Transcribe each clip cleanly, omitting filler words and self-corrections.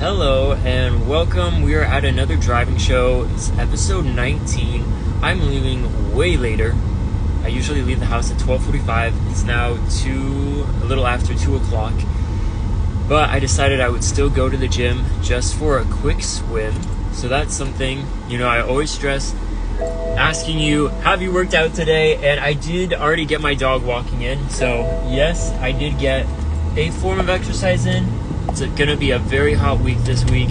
Hello and welcome. We are at another driving show. It's episode 19. I'm leaving way later. I usually leave the house at 12:45. It's now a little after 2 o'clock. But I decided I would still go to the gym just for a quick swim. So that's something, I always stress asking you, have you worked out today? And I did already get my dog walking in. So yes, I did get a form of exercise in. It's going to be a very hot week this week,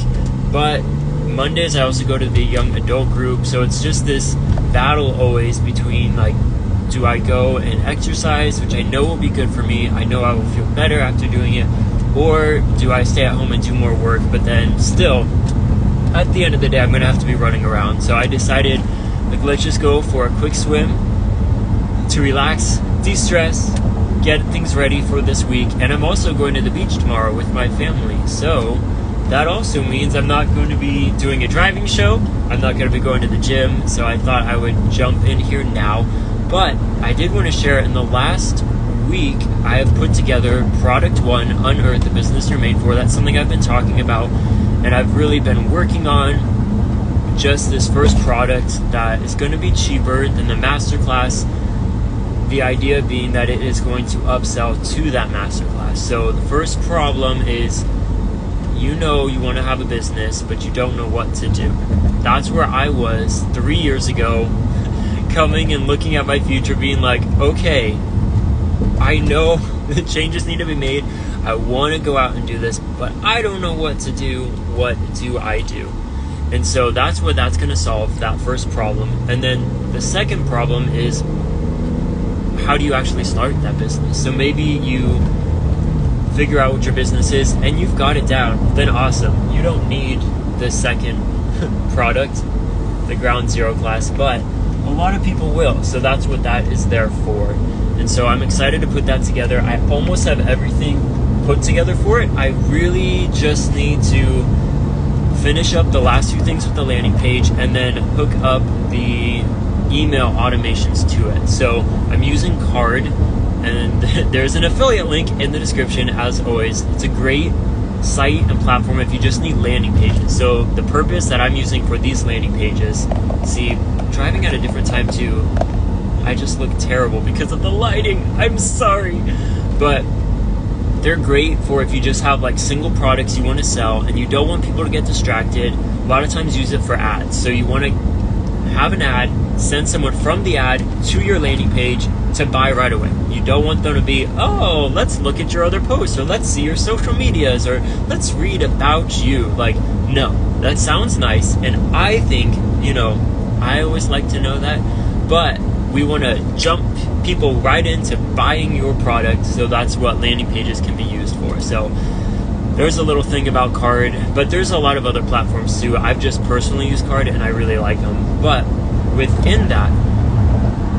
but Mondays I also go to the young adult group, so it's just this battle always between do I go and exercise, which I know will be good for me, I know I will feel better after doing it, or do I stay at home and do more work, but then still at the end of the day I'm going to have to be running around. So I decided let's just go for a quick swim to relax, de-stress, get things ready for this week. And I'm also going to the beach tomorrow with my family, so that also means I'm not going to be doing a driving show, I'm not going to be going to the gym, so I thought I would jump in here now. But I did want to share, in the last week I have put together Product 1, Unearth the Business You're Made For. That's something I've been talking about, and I've really been working on just this first product that is going to be cheaper than the masterclass. The idea being that it is going to upsell to that masterclass. So the first problem is, you want to have a business, but you don't know what to do. That's where I was 3 years ago, coming and looking at my future, being like, okay, I know the changes need to be made. I want to go out and do this, but I don't know what to do. What do I do? And so that's what that's going to solve, that first problem. And then the second problem is, how do you actually start that business? So maybe you figure out what your business is and you've got it down, then awesome. You don't need the second product, the ground zero class, but a lot of people will. So that's what that is there for. And so I'm excited to put that together. I almost have everything put together for it. I really just need to finish up the last few things with the landing page and then hook up the email automations to it. So I'm using Card, and there's an affiliate link in the description as always. It's a great site and platform if you just need landing pages. So the purpose that I'm using for these landing pages, see, I'm driving at a different time too. I just look terrible because of the lighting. I'm sorry. But they're great for if you just have single products you want to sell and you don't want people to get distracted. A lot of times use it for ads. So you want to have an ad, send someone from the ad to your landing page to buy right away. You don't want them to be, oh, let's look at your other posts, or let's see your social medias, or let's read about you. No, that sounds nice, and I think, I always like to know that, but we want to jump people right into buying your product, so that's what landing pages can be used for. So there's a little thing about Card, but there's a lot of other platforms too. I've just personally used Card and I really like them. But within that,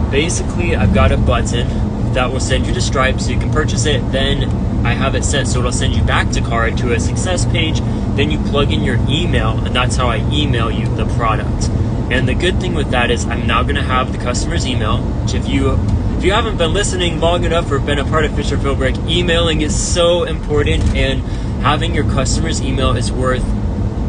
basically I've got a button that will send you to Stripe so you can purchase it. Then I have it set so it'll send you back to Card to a success page. Then you plug in your email, and that's how I email you the product. And the good thing with that is I'm now going to have the customer's email, which if you haven't been listening long enough or been a part of Philbrick, emailing is so important, and having your customer's email is worth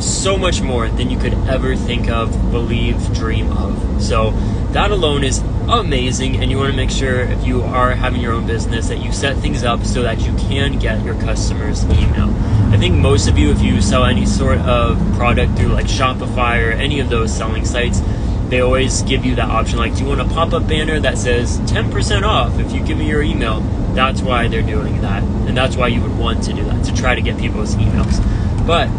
so much more than you could ever think of, believe, dream of. So that alone is amazing, and you want to make sure if you are having your own business that you set things up so that you can get your customer's email. I think most of you, if you sell any sort of product through Shopify or any of those selling sites, they always give you that option, do you want a pop-up banner that says 10% off if you give me your email? That's why they're doing that, and that's why you would want to do that, to try to get people's emails. But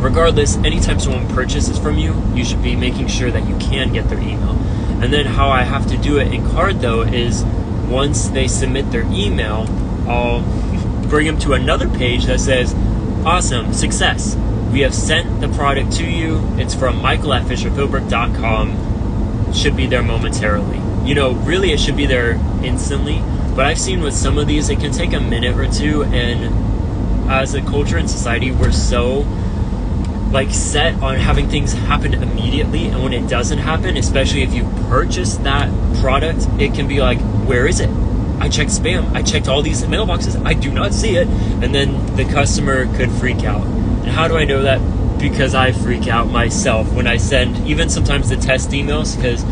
regardless, anytime someone purchases from you, you should be making sure that you can get their email. And then how I have to do it in Card though is, once they submit their email, I'll bring them to another page that says, awesome, success. We have sent the product to you. It's from michael@fisherphilbrick.com. Should be there momentarily. Really it should be there instantly, but I've seen with some of these it can take a minute or two, and as a culture and society we're so set on having things happen immediately, and when it doesn't happen, especially if you purchase that product, it can be where is it? I checked spam, I checked all these mailboxes, I do not see it, and then the customer could freak out. And how do I know that? Because I freak out myself when I send even sometimes the test emails, because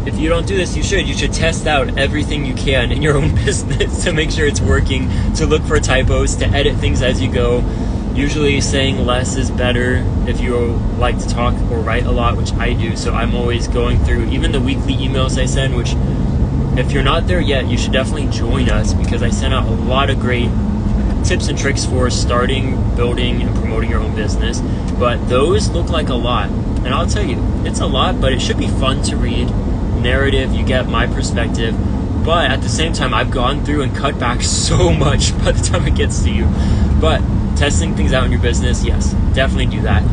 if you don't do this, you should test out everything you can in your own business to make sure it's working, to look for typos, to edit things as you go. Usually saying less is better if you like to talk or write a lot, which I do. So I'm always going through even the weekly emails I send, which if you're not there yet, you should definitely join us, because I send out a lot of great tips and tricks for starting, building, and promoting your own business. But those look like a lot. And I'll tell you, it's a lot, but it should be fun to read. Narrative, you get my perspective. But at the same time, I've gone through and cut back so much by the time it gets to you. But testing things out in your business, yes, definitely do that.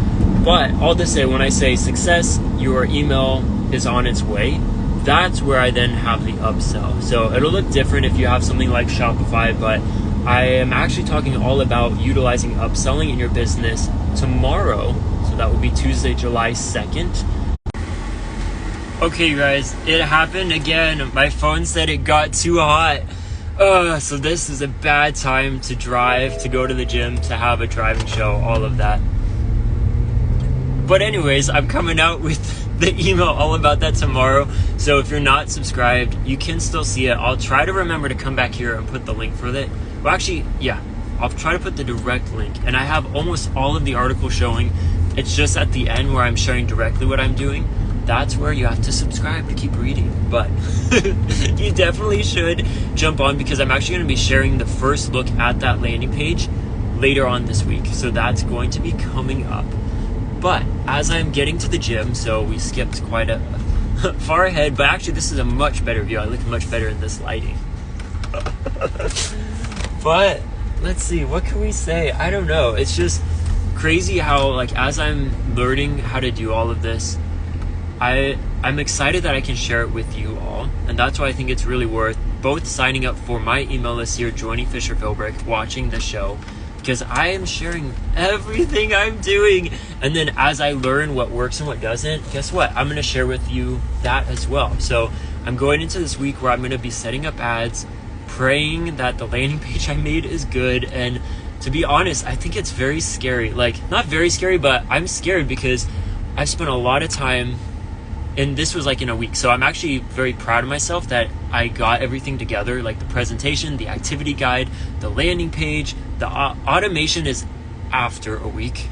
But all to say, when I say success, your email is on its way, that's where I then have the upsell. So it'll look different if you have something like Shopify, but I am actually talking all about utilizing upselling in your business tomorrow. So that will be Tuesday, July 2nd. Okay, you guys, it happened again. My phone said it got too hot. So this is a bad time to drive, to go to the gym, to have a driving show, all of that. But anyways, I'm coming out with the email all about that tomorrow. So if you're not subscribed, you can still see it. I'll try to remember to come back here and put the link for it. Well, actually, yeah, I'll try to put the direct link. And I have almost all of the articles showing. It's just at the end where I'm showing directly what I'm doing. That's where you have to subscribe to keep reading. But you definitely should jump on, because I'm actually going to be sharing the first look at that landing page later on this week. So that's going to be coming up. But as I'm getting to the gym, so we skipped quite a far ahead, but actually this is a much better view. I look much better in this lighting. But let's see, what can we say? I don't know. It's just crazy how, like, as I'm learning how to do all of this, I'm excited that I can share it with you all. And that's why I think it's really worth both signing up for my email list here, joining Fisher Philbrick, watching the show, because I am sharing everything I'm doing. And then as I learn what works and what doesn't, guess what? I'm going to share with you that as well. So I'm going into this week where I'm going to be setting up ads, praying that the landing page I made is good. And to be honest, I think it's very scary. Like, not very scary, but I'm scared because I've spent a lot of time, and this was like in a week. So I'm actually very proud of myself that I got everything together, like the presentation, the activity guide, the landing page. The automation is after a week.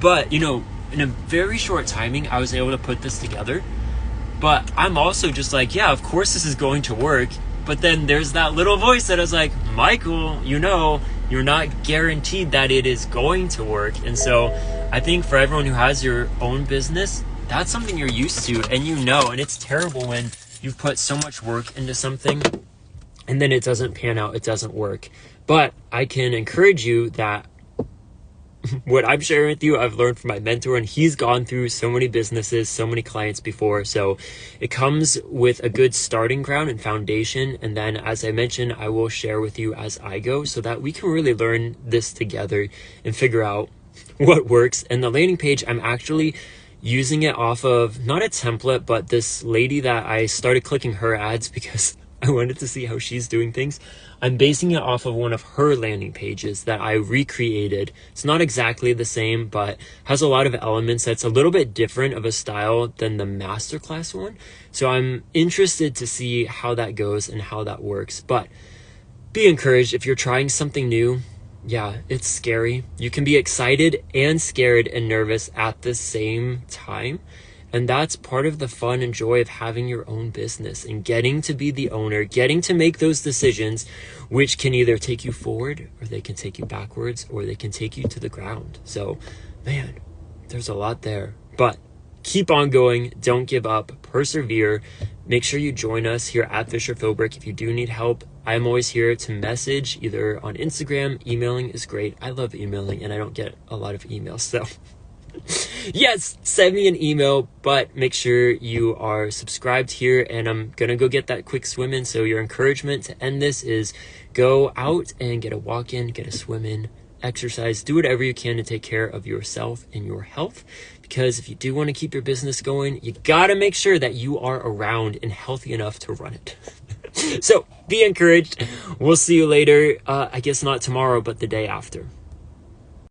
But, you know, in a very short timing, I was able to put this together. But I'm also just like, yeah, of course this is going to work. But then there's that little voice that is like, Michael, you know, you're not guaranteed that it is going to work. And so I think for everyone who has your own business, that's something you're used to, and you know, and it's terrible when you've put so much work into something and then it doesn't pan out, it doesn't work. But I can encourage you that what I'm sharing with you, I've learned from my mentor, and he's gone through so many businesses, so many clients before. So it comes with a good starting ground and foundation. And then, as I mentioned, I will share with you as I go so that we can really learn this together and figure out what works. And the landing page, I'm actually using it off of not a template, but this lady that I started clicking her ads because I wanted to see how she's doing things. I'm basing it off of one of her landing pages that I recreated. It's not exactly the same, but has a lot of elements that's a little bit different of a style than the masterclass one. So I'm interested to see how that goes and how that works. But be encouraged if you're trying something new. Yeah, it's scary. You can be excited and scared and nervous at the same time. And that's part of the fun and joy of having your own business and getting to be the owner, getting to make those decisions, which can either take you forward or they can take you backwards or they can take you to the ground. So, man, there's a lot there. But keep on going. Don't give up. Persevere. Make sure you join us here at Fisher Philbrick. If you do need help, I'm always here to message either on Instagram. Emailing is great. I love emailing and I don't get a lot of emails. So yes, send me an email, but make sure you are subscribed here. And I'm going to go get that quick swim in. So your encouragement to end this is go out and get a walk in, get a swim in, exercise, do whatever you can to take care of yourself and your health. Because if you do want to keep your business going, you got to make sure that you are around and healthy enough to run it. So be encouraged. We'll see you later. I guess not tomorrow, but the day after.